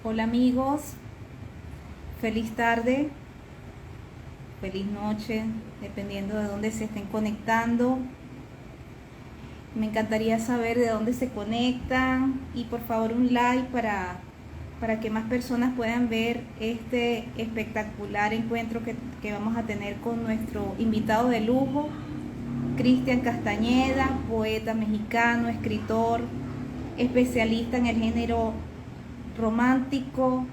Hola amigos, feliz tarde, feliz noche, dependiendo de dónde se estén conectando. Me encantaría saber de dónde se conectan y por favor un like para que más personas puedan ver este espectacular encuentro que vamos a tener con nuestro invitado de lujo, Cristian Castañeda, poeta mexicano, escritor, especialista en el género romántico,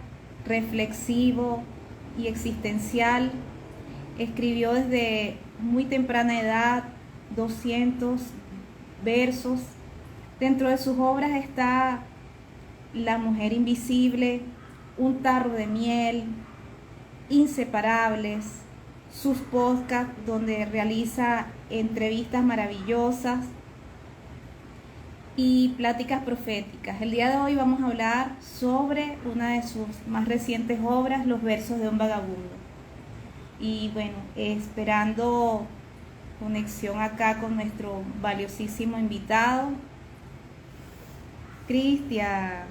reflexivo y existencial. Escribió desde muy temprana edad 200 versos. Dentro de sus obras está La mujer invisible, Un tarro de miel, Inseparables, sus podcasts donde realiza entrevistas maravillosas y pláticas proféticas. El día de hoy vamos a hablar sobre una de sus más recientes obras, Los versos de un vagabundo. Y bueno, esperando conexión acá con nuestro valiosísimo invitado, Cristian.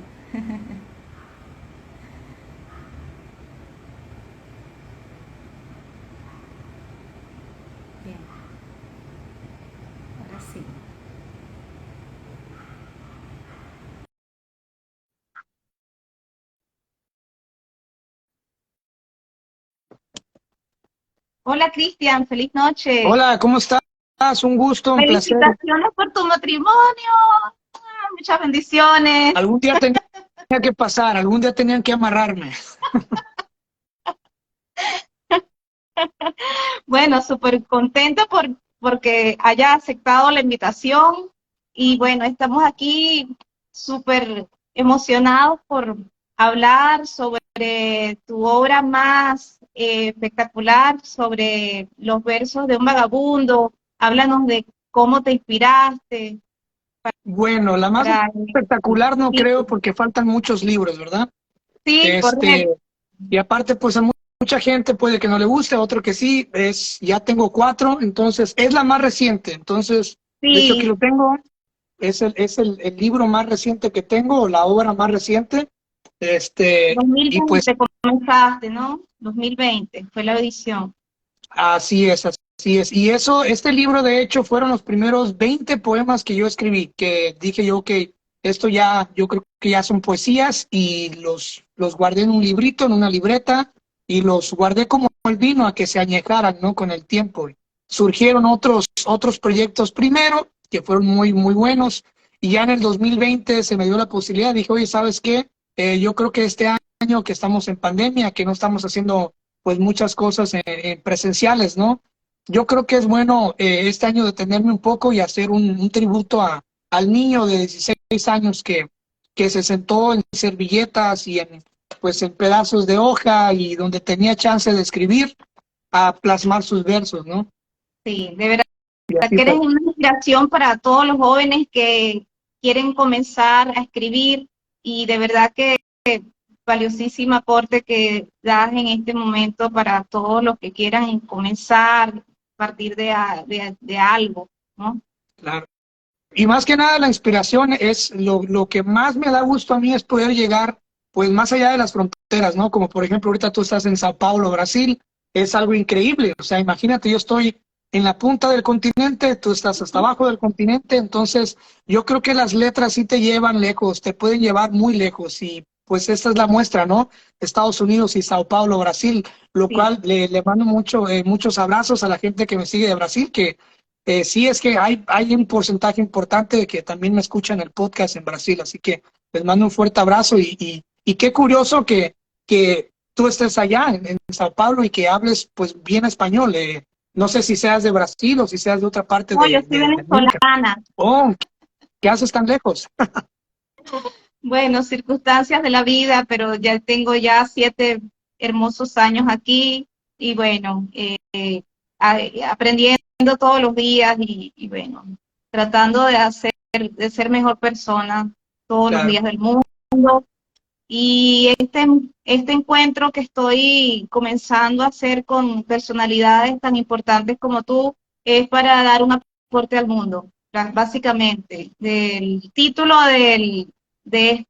Bien, ahora sí. Hola Cristian, feliz noche. Hola, ¿cómo estás? Un gusto, un placer. Felicitaciones por tu matrimonio. Muchas bendiciones. Algún día tenía que pasar, algún día tenían que amarrarme. Bueno, súper contenta porque haya aceptado la invitación y bueno, estamos aquí súper emocionados por hablar sobre tu obra más espectacular, sobre los versos de un vagabundo. Háblanos de cómo te inspiraste Bueno, la más para... espectacular no Sí, creo porque faltan muchos libros, ¿verdad? sí, Este, correcto. y aparte, pues a mucha gente puede que no le guste, a otro que sí, ya tengo cuatro, entonces es la más reciente. Entonces, de hecho aquí Sí, lo tengo, es el libro más reciente que tengo, o la obra más reciente. Y pues 2020 comenzaste, ¿no? 2020 fue la edición. así es, así es. Y eso, este libro de hecho fueron los primeros 20 poemas que yo escribí, que dije yo que esto ya, yo creo que ya son poesías y los guardé en un librito, en una libreta y los guardé como el vino a que se añejaran, ¿no? Con el tiempo. Surgieron otros proyectos primero que fueron muy, muy buenos y ya en el 2020 se me dio la posibilidad, dije, oye, ¿sabes qué? Yo creo que este año que estamos en pandemia, que no estamos haciendo pues muchas cosas presenciales, ¿no? Yo creo que es bueno este año detenerme un poco y hacer un tributo al niño de 16 años que se sentó en servilletas y pues en pedazos de hoja y donde tenía chance de escribir a plasmar sus versos, ¿no? Sí, de verdad Y así que eres fue. una inspiración para todos los jóvenes que quieren comenzar a escribir y de verdad que valiosísimo aporte que das en este momento para todos los que quieran comenzar a partir de algo, ¿no? Claro. Y más que nada la inspiración es lo que más me da gusto a mí es poder llegar pues más allá de las fronteras, ¿no? Como por ejemplo ahorita tú estás en Sao Paulo, Brasil, es algo increíble, o sea, imagínate, yo estoy en la punta del continente, tú estás hasta abajo del continente, entonces yo creo que las letras sí te llevan lejos, te pueden llevar muy lejos y pues esta es la muestra, ¿no? Estados Unidos y Sao Paulo, Brasil, lo Sí, cual le mando muchos abrazos a la gente que me sigue de Brasil, que sí, es que hay un porcentaje importante de que también me escuchan el podcast en Brasil, así que les mando un fuerte abrazo y qué curioso que tú estés allá en Sao Paulo y que hables pues bien español. No sé si seas de Brasil o si seas de otra parte no, yo soy de América. venezolana. Oh, ¿qué haces tan lejos? Bueno, circunstancias de la vida, pero ya tengo ya 7 hermosos años aquí y bueno, aprendiendo todos los días y bueno, tratando de ser mejor persona todos los Claro, días del mundo. Y este encuentro que estoy comenzando a hacer con personalidades tan importantes como tú es para dar un aporte al mundo, básicamente. El título de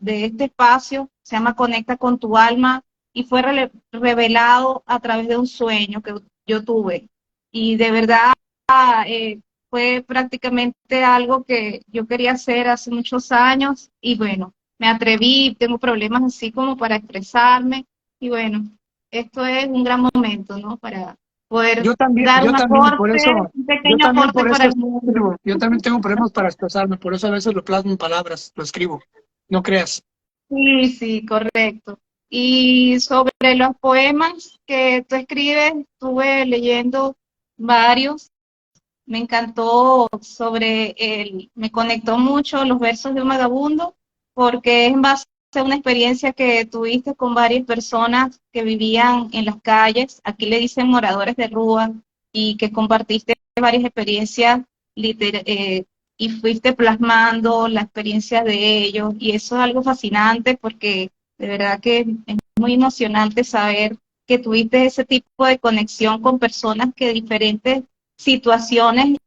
este espacio, se llama Conecta con tu alma, y fue revelado a través de un sueño que yo tuve. Y de verdad fue prácticamente algo que yo quería hacer hace muchos años y bueno, me atreví, tengo problemas así como para expresarme y bueno, esto es un gran momento, ¿no? Para poder dar un aporte, un yo pequeño también aporte por para eso el mundo. escribo. Yo también tengo problemas para expresarme, por eso a veces lo plasmo en palabras, lo escribo. No creas. Sí, sí, correcto. Y sobre los poemas que tú escribes, estuve leyendo varios. Me encantó me conectó mucho los versos de un vagabundo, porque es en base a una experiencia que tuviste con varias personas que vivían en las calles, aquí le dicen moradores de rúa, y que compartiste varias experiencias y fuiste plasmando la experiencia de ellos, y eso es algo fascinante porque de verdad que es muy emocionante saber que tuviste ese tipo de conexión con personas que diferentes situaciones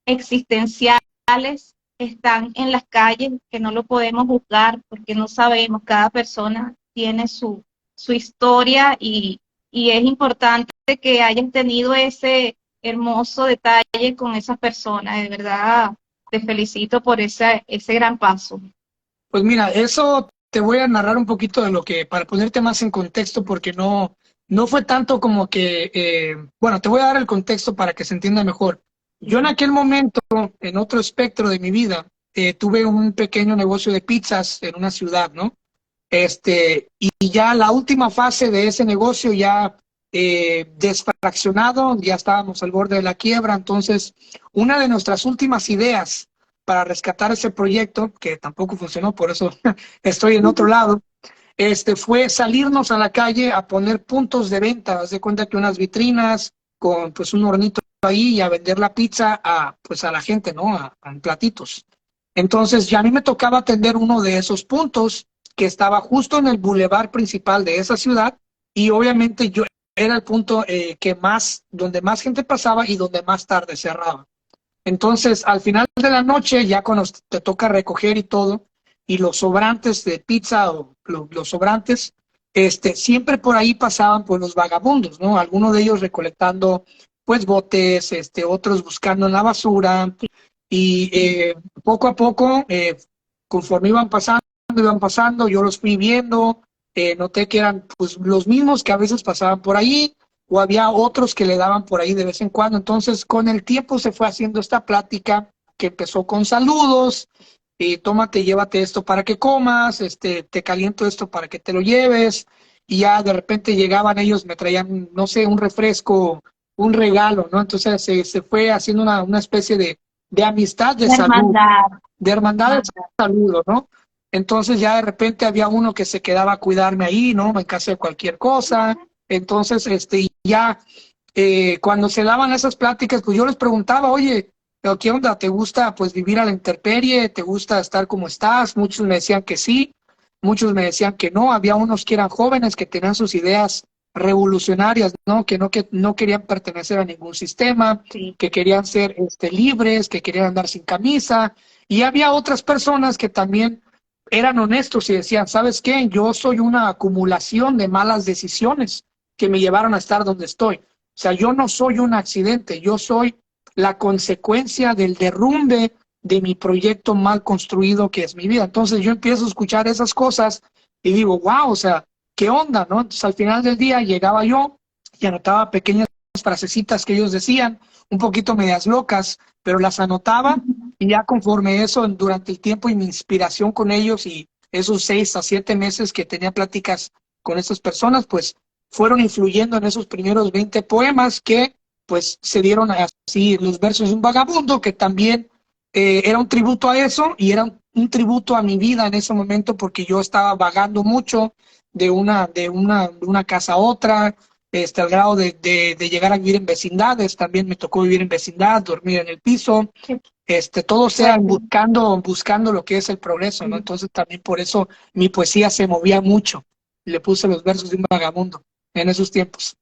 existenciales están en las calles, que no lo podemos juzgar porque no sabemos, cada persona tiene su historia y es importante que hayan tenido ese hermoso detalle con esas personas. De verdad, te felicito por ese gran paso. Pues mira, eso te voy a narrar un poquito de lo que, para ponerte más en contexto, porque no fue tanto como que, bueno, te voy a dar el contexto para que se entienda mejor. Yo en aquel momento, en otro espectro de mi vida, tuve un pequeño negocio de pizzas en una ciudad, ¿no? Y ya la última fase de ese negocio ya desfraccionado, ya estábamos al borde de la quiebra, entonces una de nuestras últimas ideas para rescatar ese proyecto, que tampoco funcionó, por eso estoy en otro lado, fue salirnos a la calle a poner puntos de venta. Haz de cuenta que unas vitrinas con pues un hornito ahí y a vender la pizza a, pues, a la gente, ¿no? A platitos. Entonces ya a mí me tocaba atender uno de esos puntos que estaba justo en el bulevar principal de esa ciudad y obviamente yo era el punto donde más gente pasaba y donde más tarde cerraba. Entonces, al final de la noche, ya cuando te toca recoger y todo, y los sobrantes de pizza o los sobrantes, siempre por ahí pasaban pues los vagabundos, ¿no? Algunos de ellos recolectando pues botes, otros buscando en la basura, y poco a poco, conforme iban pasando, yo los fui viendo, noté que eran pues los mismos que a veces pasaban por ahí, o había otros que le daban por ahí de vez en cuando. Entonces, con el tiempo se fue haciendo esta plática que empezó con saludos, tómate, llévate esto para que comas, te caliento esto para que te lo lleves, y ya de repente llegaban ellos, me traían, no sé, un refresco, un regalo, ¿no? Entonces se fue haciendo una especie de amistad, de La salud, hermandad, de hermandad, de hermandad. saludo, ¿no? Entonces ya de repente había uno que se quedaba a cuidarme ahí, ¿no? En caso de cualquier cosa. Entonces, ya cuando se daban esas pláticas, pues yo les preguntaba, oye, ¿pero qué onda? ¿Te gusta pues vivir a la intemperie? ¿Te gusta estar como estás? Muchos me decían que sí, muchos me decían que no. Había unos que eran jóvenes que tenían sus ideas revolucionarias, ¿no? Que no querían pertenecer a ningún sistema, Sí. que querían ser libres, que querían andar sin camisa. Y había otras personas que también eran honestos y decían, ¿sabes qué? Yo soy una acumulación de malas decisiones que me llevaron a estar donde estoy. O sea, yo no soy un accidente, yo soy la consecuencia del derrumbe de mi proyecto mal construido que es mi vida. Entonces yo empiezo a escuchar esas cosas y digo, wow, o sea, ¿qué onda, no? Entonces al final del día llegaba yo y anotaba pequeñas frasecitas que ellos decían, un poquito medias locas, pero las anotaba, y ya conforme eso, durante el tiempo y mi inspiración con ellos y esos 6 a 7 meses que tenía pláticas con esas personas, pues fueron influyendo en esos primeros 20 poemas que pues se dieron así los versos de un vagabundo, que también era un tributo a eso y era un tributo a mi vida en ese momento porque yo estaba vagando mucho de una casa a otra, al grado de llegar a vivir en vecindades. También me tocó vivir en vecindad, dormir en el piso, Qué todo sea fuerte. buscando lo que es el progreso, ¿no? Entonces también por eso mi poesía se movía mucho. Le puse los versos de un vagabundo en esos tiempos.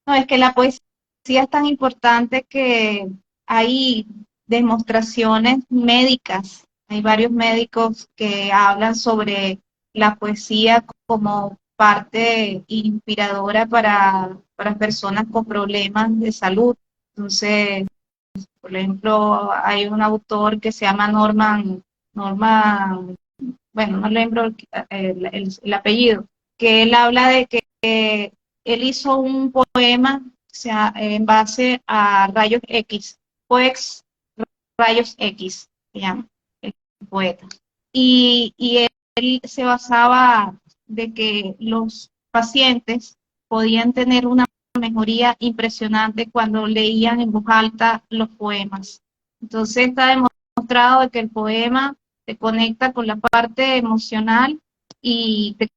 No, es que la poesía es tan importante que hay demostraciones médicas Hay varios médicos que hablan sobre la poesía como parte inspiradora para personas con problemas de salud. Entonces, por ejemplo, hay un autor que se llama Norman, bueno, no lembro el apellido, que él habla de que él hizo un poema, o sea, en base a rayos X, pues rayos X, se llama el poeta. Y él se basaba de que los pacientes podían tener una mejoría impresionante cuando leían en voz alta los poemas. Entonces está demostrado de que el poema te conecta con la parte emocional y te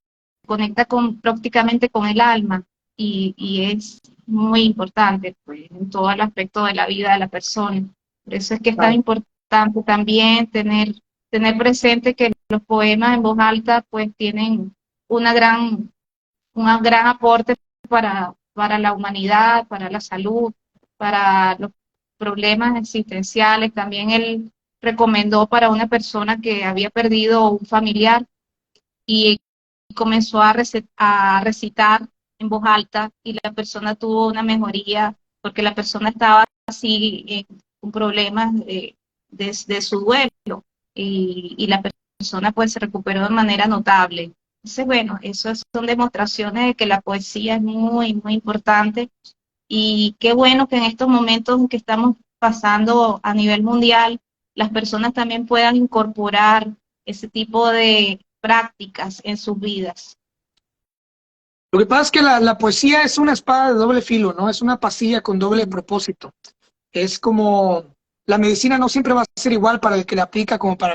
conecta prácticamente con el alma y es muy importante pues, en todo el aspecto de la vida de la persona. Por eso es que es tan Claro. importante también tener presente que los poemas en voz alta pues tienen una gran, un gran aporte para la humanidad, para la salud, para los problemas existenciales. También él recomendó para una persona que había perdido un familiar y comenzó a recitar en voz alta y la persona tuvo una mejoría porque la persona estaba así con problemas de su duelo y la persona pues se recuperó de manera notable. Entonces, bueno, eso son demostraciones de que la poesía es muy, muy importante y qué bueno que en estos momentos que estamos pasando a nivel mundial, las personas también puedan incorporar ese tipo de prácticas en sus vidas. Lo que pasa es que la poesía es una espada de doble filo, ¿no? Es una pasilla con doble propósito. Es como la medicina no siempre va a ser igual para el que la aplica como para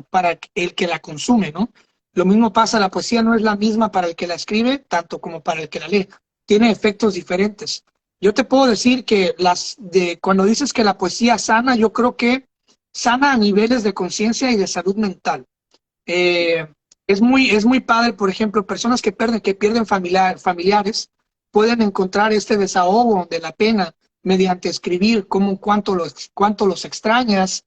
para el que la consume, ¿no? Lo mismo pasa, la poesía no es la misma para el que la escribe, tanto como para el que la lee. Tiene efectos diferentes. Yo te puedo decir que cuando dices que la poesía sana, yo creo que sana a niveles de conciencia y de salud mental. Eh, es muy padre, por ejemplo, personas que pierden familiares pueden encontrar este desahogo de la pena mediante escribir cuánto los extrañas.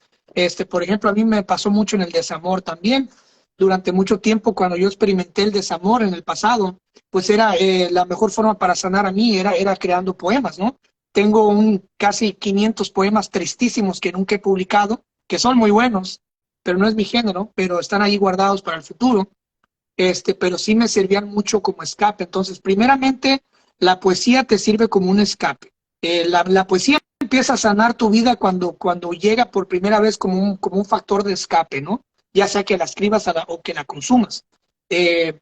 Por ejemplo, a mí me pasó mucho en el desamor también. Durante mucho tiempo, cuando yo experimenté el desamor en el pasado, pues era la mejor forma para sanar a mí, era creando poemas, ¿no? Tengo casi 500 poemas tristísimos que nunca he publicado, que son muy buenos, pero no es mi género, pero están ahí guardados para el futuro, pero sí me servían mucho como escape. Entonces, primeramente, la poesía te sirve como un escape. La poesía empieza a sanar tu vida cuando llega por primera vez como un factor de escape, ¿no? Ya sea que la escribas o que la consumas.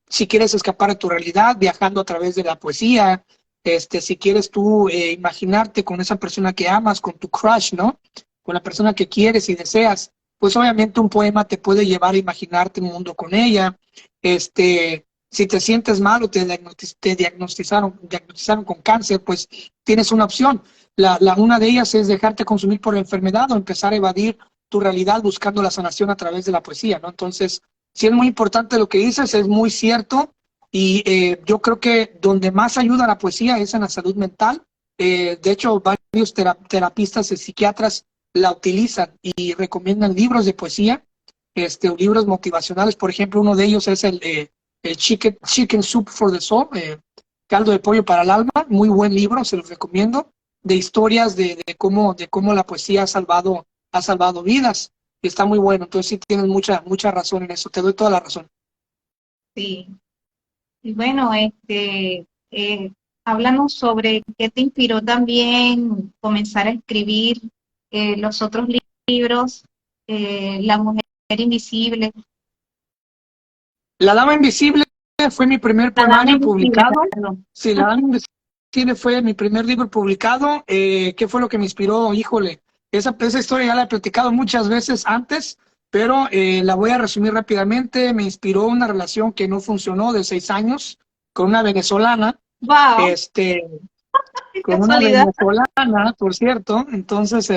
Si quieres escapar de tu realidad, viajando a través de la poesía, si quieres tú imaginarte con esa persona que amas, con tu crush, ¿no? Con la persona que quieres y deseas, pues obviamente un poema te puede llevar a imaginarte un mundo con ella. Si te sientes mal o te diagnostizaron con cáncer, pues tienes una opción. Una de ellas es dejarte consumir por la enfermedad o empezar a evadir tu realidad buscando la sanación a través de la poesía, ¿no? Entonces, sí es muy importante lo que dices, es muy cierto y yo creo que donde más ayuda la poesía es en la salud mental. De hecho, varios terapistas y psiquiatras la utilizan y recomiendan libros de poesía, libros motivacionales. Por ejemplo, uno de ellos es el Chicken Soup for the Soul, caldo de pollo para el alma, muy buen libro, se los recomiendo, de historias de cómo la poesía ha salvado vidas. Y está muy bueno, entonces sí tienes mucha razón en eso, te doy toda la razón. Sí. Y bueno, háblanos sobre qué te inspiró también comenzar a escribir los otros libros, La Mujer Invisible. La Dama Invisible fue mi primer La Dama poemario Invisible, publicado. perdón. Sí, La Dama Invisible fue mi primer libro publicado. ¿Qué fue lo que me inspiró? Híjole, esa historia ya la he platicado muchas veces antes, pero la voy a resumir rápidamente. Me inspiró una relación que no funcionó de 6 años con una venezolana, ¡Wow! este, ¡Qué con una casualidad! venezolana, por cierto. Entonces,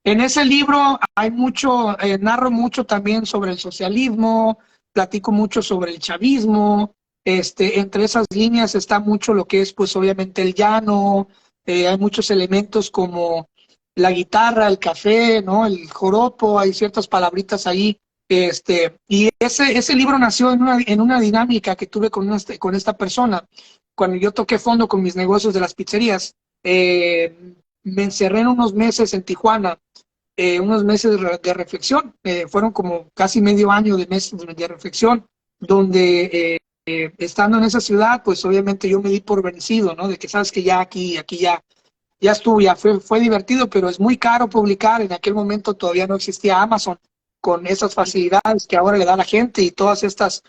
en ese libro hay mucho, narro mucho también sobre el socialismo, platico mucho sobre el chavismo. Entre esas líneas está mucho lo que es, pues, obviamente el llano. Hay muchos elementos como la guitarra, el café, ¿no? El joropo, hay ciertas palabritas ahí Y ese libro nació en una dinámica que tuve con esta persona. Cuando yo toqué fondo con mis negocios de las pizzerías, me encerré en unos meses en Tijuana, unos meses de reflexión. Fueron como casi medio año de meses de reflexión, donde estando en esa ciudad, pues obviamente yo me di por vencido, ¿no? De que sabes que ya aquí ya estuvo, ya fue divertido, pero es muy caro publicar. En aquel momento todavía no existía Amazon con esas facilidades que ahora le da a la gente y todas estas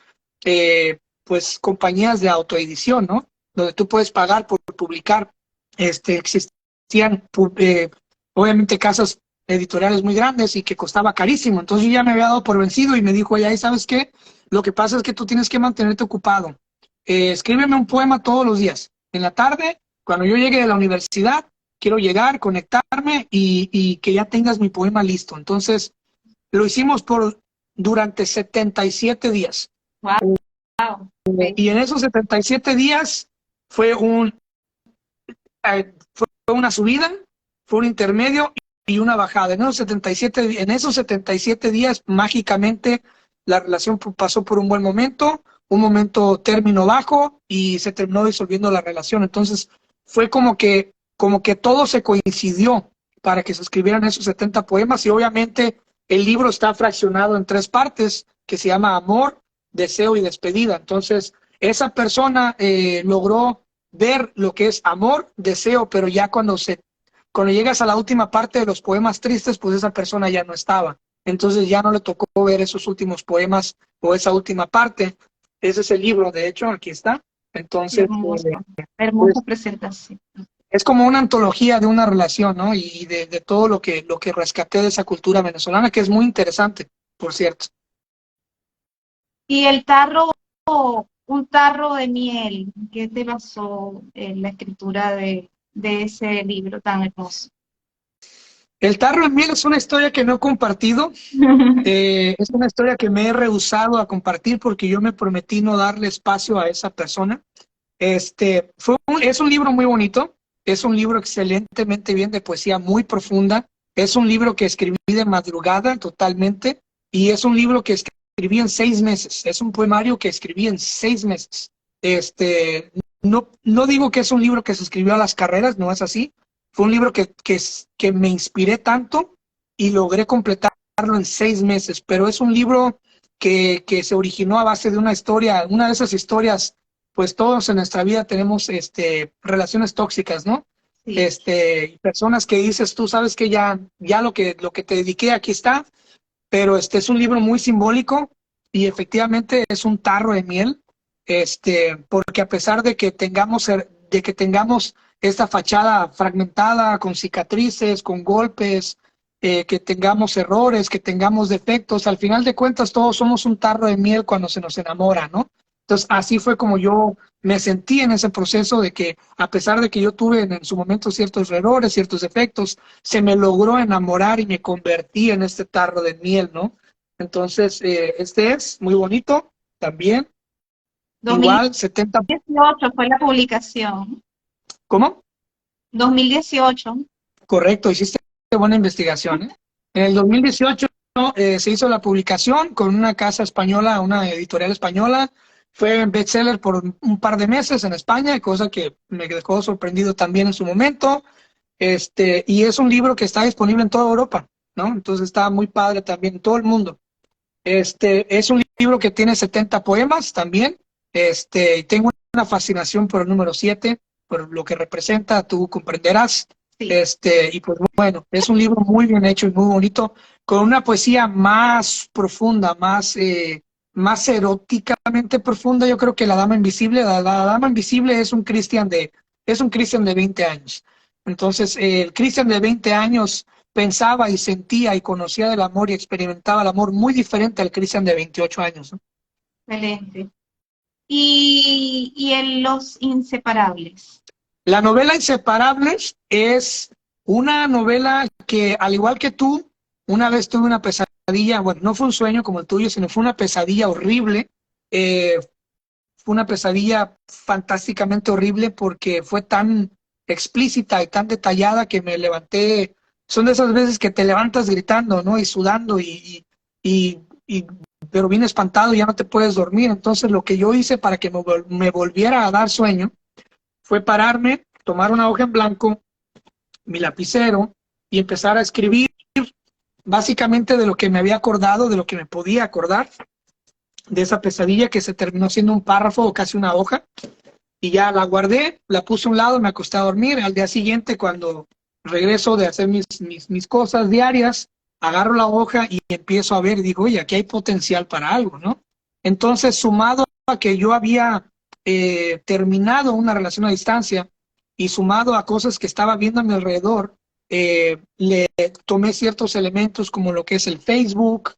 pues compañías de autoedición, ¿no? Donde tú puedes pagar por publicar. Existían obviamente casas editoriales muy grandes y que costaba carísimo. Entonces yo ya me había dado por vencido y me dijo, ya, ¿sabes qué? Lo que pasa es que tú tienes que mantenerte ocupado. Escríbeme un poema todos los días. En la tarde, cuando yo llegue de la universidad, quiero llegar, conectarme y que ya tengas mi poema listo. Entonces, lo hicimos durante 77 días. Wow. Y en esos 77 días fue fue una subida, fue un intermedio y una bajada. En esos 77 días, mágicamente, la relación pasó por un momento término bajo y se terminó disolviendo la relación. Entonces, fue como que todo se coincidió para que se escribieran esos 70 poemas y obviamente el libro está fraccionado en 3 partes que se llama Amor, Deseo y Despedida. Entonces, esa persona logró ver lo que es amor, deseo, pero ya cuando llegas a la última parte de los poemas tristes, pues esa persona ya no estaba. Entonces ya no le tocó ver esos últimos poemas o esa última parte. Ese es el libro, de hecho, aquí está. Entonces, Hermoso, pues, hermosa presentación. es como una antología de una relación, ¿no? Y de todo lo que rescaté de esa cultura venezolana, que es muy interesante, por cierto. Y el tarro, un tarro de miel, ¿qué te basó en la escritura de ese libro tan hermoso? El tarro de miel es una historia que no he compartido. Es una historia que me he rehusado a compartir porque yo me prometí no darle espacio a esa persona. Es un libro muy bonito, es un libro excelentemente bien de poesía, muy profunda. Es un libro que escribí de madrugada totalmente y es un libro que escribí en 6 meses. Es un poemario que escribí en 6 meses. No digo que es un libro que se escribió a las carreras, no es así. Fue un libro que me inspiré tanto y logré completarlo en 6 meses, pero es un libro que se originó a base de una historia, una de esas historias, pues todos en nuestra vida tenemos relaciones tóxicas, ¿no? Sí. Personas que dices, tú sabes que ya lo que te dediqué aquí está, pero es un libro muy simbólico y efectivamente es un tarro de miel, porque a pesar de que tengamos esta fachada fragmentada, con cicatrices, con golpes, que tengamos errores, que tengamos defectos, al final de cuentas todos somos un tarro de miel cuando se nos enamora, ¿no? Entonces así fue como yo me sentí en ese proceso de que a pesar de que yo tuve en su momento ciertos errores, ciertos defectos, se me logró enamorar y me convertí en este tarro de miel, ¿no? Entonces, este es muy bonito también. Igual, 70. 2018 fue la publicación. ¿Cómo? 2018. Correcto, hiciste buena investigación, ¿eh? En el 2018 se hizo la publicación con una casa española, una editorial española. Fue bestseller por un par de meses en España, cosa que me dejó sorprendido también en su momento. Y es un libro que está disponible en toda Europa, ¿no? Entonces está muy padre también en todo el mundo. Es un libro que tiene 70 poemas también. Y tengo una fascinación por el número 7, por lo que representa, tú comprenderás. Sí. Y pues bueno, es un libro muy bien hecho y muy bonito, con una poesía más profunda, más eróticamente profunda. Yo creo que La Dama Invisible, la Dama Invisible es un Cristian de 20 años. Entonces, el Cristian de 20 años pensaba y sentía y conocía del amor y experimentaba el amor muy diferente al Cristian de 28 años, ¿no? Excelente. Y en Los Inseparables. La novela Inseparables es una novela que, al igual que tú, una vez tuve una pesadilla, bueno, no fue un sueño como el tuyo, sino fue una pesadilla horrible. Fue una pesadilla fantásticamente horrible porque fue tan explícita y tan detallada que me levanté. Son de esas veces que te levantas gritando, ¿no? Y sudando y pero bien espantado, ya no te puedes dormir. Entonces lo que yo hice para que me volviera a dar sueño fue pararme, tomar una hoja en blanco, mi lapicero y empezar a escribir básicamente de lo que me había acordado, de lo que me podía acordar, de esa pesadilla que se terminó siendo un párrafo o casi una hoja. Y ya la guardé, la puse a un lado, me acosté a dormir. Al día siguiente, cuando regreso de hacer mis cosas diarias, agarro la hoja y empiezo a ver, digo, oye, aquí hay potencial para algo, ¿no? Entonces, sumado a que yo había terminado una relación a distancia y sumado a cosas que estaba viendo a mi alrededor, le tomé ciertos elementos como lo que es el Facebook,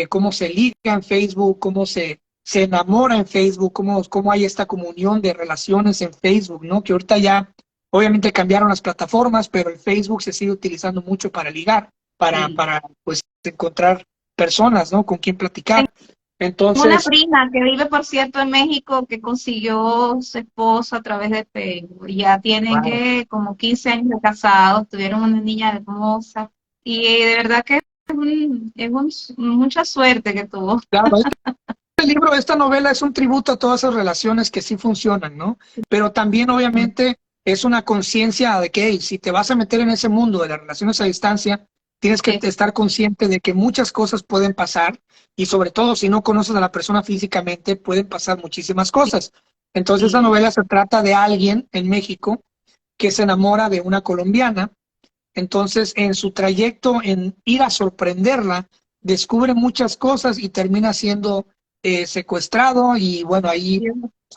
cómo se liga en Facebook, cómo se enamora en Facebook, cómo hay esta comunión de relaciones en Facebook, ¿no? Que ahorita ya, obviamente cambiaron las plataformas, pero el Facebook se sigue utilizando mucho para ligar, Sí. para pues encontrar personas, ¿no? Con quien platicar. Tengo una Entonces, prima que vive, por cierto, en México, que consiguió su esposo a través de Facebook. Ya tienen wow, que como 15 años de casados, tuvieron una niña hermosa. Y de verdad que mucha suerte que tuvo. claro, este libro, esta novela es un tributo a todas esas relaciones que sí funcionan, ¿no? Pero también, obviamente, es una conciencia de que hey, si te vas a meter en ese mundo de las relaciones a distancia, tienes que Sí, estar consciente de que muchas cosas pueden pasar y sobre todo si no conoces a la persona físicamente, pueden pasar muchísimas cosas. Entonces, esa sí. novela se trata de alguien en México que se enamora de una colombiana. Entonces, en su trayecto en ir a sorprenderla, descubre muchas cosas y termina siendo secuestrado. Y bueno, ahí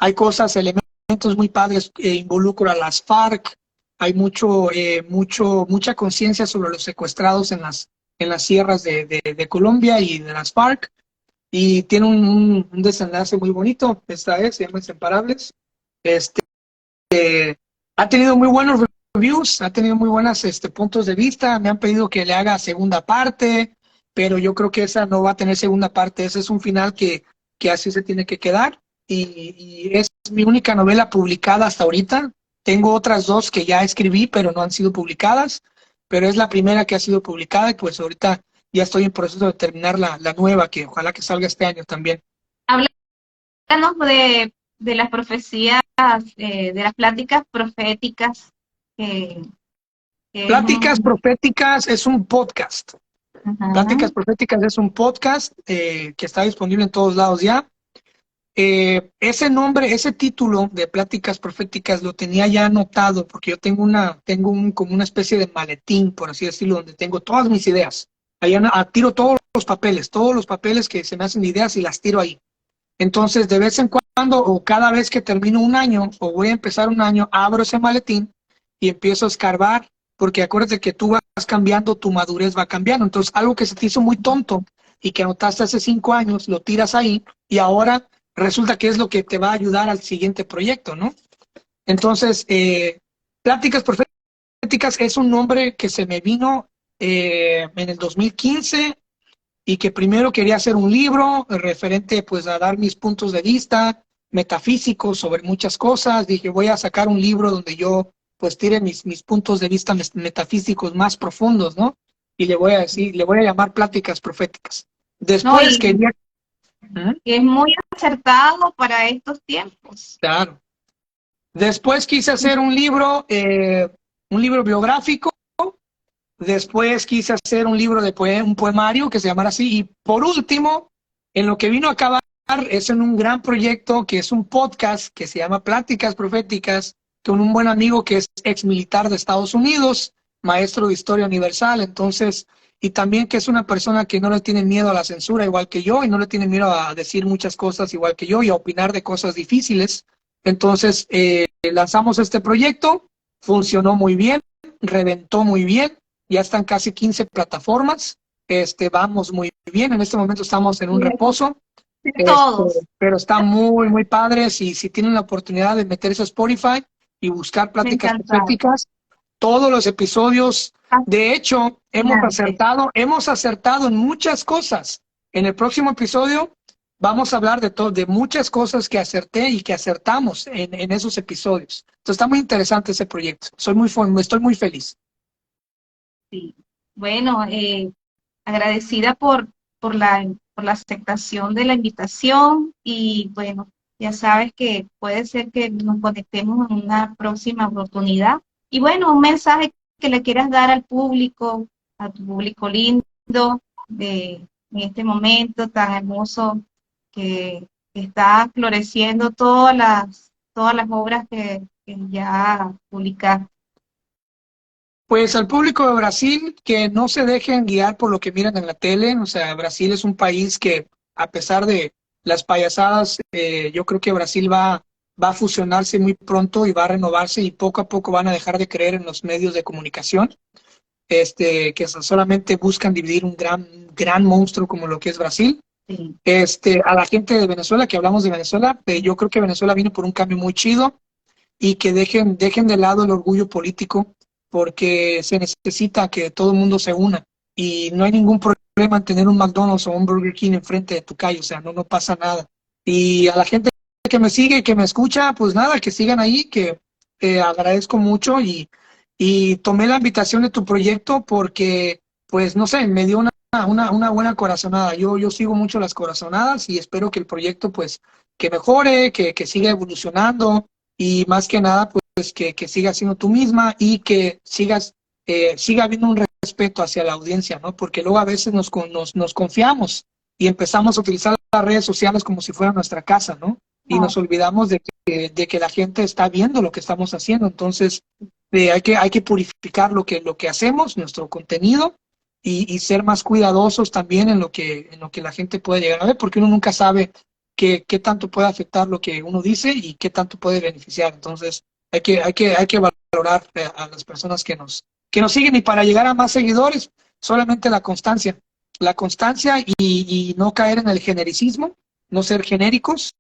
hay cosas, elementos muy padres que involucran a las FARC. Hay mucha conciencia sobre los secuestrados en las sierras de Colombia y de las FARC. Y tiene un desenlace muy bonito. Esta es, se llama Inseparables. Este, ha tenido muy buenos reviews, ha tenido muy buenos puntos de vista. Me han pedido que le haga segunda parte, pero yo creo que esa no va a tener segunda parte. Ese es un final que así se tiene que quedar. Y es mi única novela publicada hasta ahorita. Tengo otras dos que ya escribí, pero no han sido publicadas. Pero es la primera que ha sido publicada y pues ahorita ya estoy en proceso de terminar la nueva, que ojalá que salga este año también. Háblanos de las profecías, de las pláticas proféticas, que, que es Pláticas un... Proféticas es un podcast. Ajá. Pláticas Proféticas es un podcast que está disponible en todos lados ya. Ese nombre, ese título de Pláticas Proféticas lo tenía ya anotado porque yo como una especie de maletín, por así decirlo, donde tengo todas mis ideas. Ahí tiro todos los papeles que se me hacen ideas y las tiro ahí. Entonces, de vez en cuando o cada vez que termino un año o voy a empezar un año, abro ese maletín y empiezo a escarbar, porque acuérdate que tú vas cambiando, tu madurez va cambiando. Entonces, algo que se te hizo muy tonto y que anotaste hace 5 años, lo tiras ahí y ahora resulta que es lo que te va a ayudar al siguiente proyecto, ¿no? Entonces, Pláticas Proféticas es un nombre que se me vino en el 2015 y que primero quería hacer un libro referente pues a dar mis puntos de vista metafísicos sobre muchas cosas. Dije, voy a sacar un libro donde yo pues tire mis puntos de vista metafísicos más profundos, ¿no? Y le voy a decir, le voy a llamar Pláticas Proféticas. No, Después quería... y es muy acertado para estos tiempos. Claro. Después quise hacer un libro biográfico. Después quise hacer un libro de un poemario que se llamara así. Y por último, en lo que vino a acabar es en un gran proyecto que es un podcast que se llama Pláticas Proféticas, con un buen amigo que es ex militar de Estados Unidos, maestro de historia universal. Entonces, y también que es una persona que no le tiene miedo a la censura igual que yo y no le tiene miedo a decir muchas cosas igual que yo y a opinar de cosas difíciles. Entonces, lanzamos este proyecto, funcionó muy bien, reventó muy bien. Ya están casi 15 plataformas. Vamos muy bien. En este momento estamos en un reposo. De todos, Pero está muy, muy padre. Si tienen la oportunidad de meterse a Spotify y buscar me Pláticas encantaron. Proféticas, todos los episodios, de hecho, Fascinante. hemos acertado en muchas cosas. En el próximo episodio vamos a hablar de muchas cosas que acerté y que acertamos en esos episodios. Entonces está muy interesante ese proyecto. Estoy muy feliz. Sí. Bueno, agradecida por por la aceptación de la invitación y bueno, ya sabes que puede ser que nos conectemos en una próxima oportunidad. Y bueno, un mensaje que le quieras dar al público, a tu público lindo, en este momento tan hermoso que está floreciendo todas las obras que ya publicaste. Pues al público de Brasil, que no se dejen guiar por lo que miran en la tele. O sea, Brasil es un país que, a pesar de las payasadas, yo creo que Brasil va a fusionarse muy pronto y va a renovarse y poco a poco van a dejar de creer en los medios de comunicación, que solamente buscan dividir un gran monstruo como lo que es Brasil. Sí. A la gente de Venezuela, que hablamos de Venezuela, yo creo que Venezuela vino por un cambio muy chido y que dejen de lado el orgullo político, porque se necesita que todo el mundo se una y no hay ningún problema en tener un McDonald's o un Burger King enfrente de tu calle. O sea, no pasa nada. Y a la gente que me sigue, que me escucha, pues nada, que sigan ahí, que agradezco mucho y tomé la invitación de tu proyecto porque, pues no sé, me dio una buena corazonada. Yo sigo mucho las corazonadas y espero que el proyecto pues que mejore, que siga evolucionando y más que nada pues que sigas siendo tú misma y que siga habiendo un respeto hacia la audiencia, ¿no? Porque luego a veces nos confiamos y empezamos a utilizar las redes sociales como si fuera nuestra casa, ¿no? Y No, nos olvidamos de que la gente está viendo lo que estamos haciendo. Entonces, hay que purificar lo que hacemos, nuestro contenido, y ser más cuidadosos también en lo que la gente puede llegar a ver, porque uno nunca sabe qué tanto puede afectar lo que uno dice y qué tanto puede beneficiar. Entonces, hay que valorar a las personas que nos siguen, y para llegar a más seguidores, solamente la constancia y no caer en el genericismo, no ser genéricos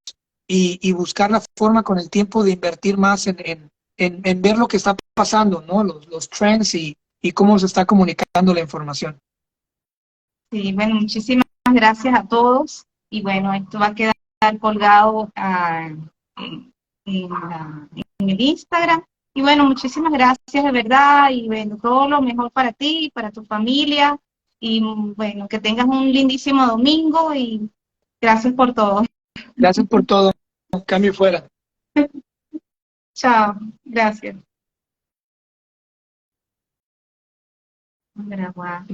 y buscar la forma con el tiempo de invertir más en ver lo que está pasando, ¿no? Los trends y cómo se está comunicando la información. sí, bueno, muchísimas gracias a todos y bueno, esto va a quedar colgado en el Instagram. Y bueno, muchísimas gracias de verdad y bueno, todo lo mejor para ti y para tu familia y bueno, que tengas un lindísimo domingo y gracias por todo. Gracias por todo. Cambio fuera. Chao, gracias. Grabar,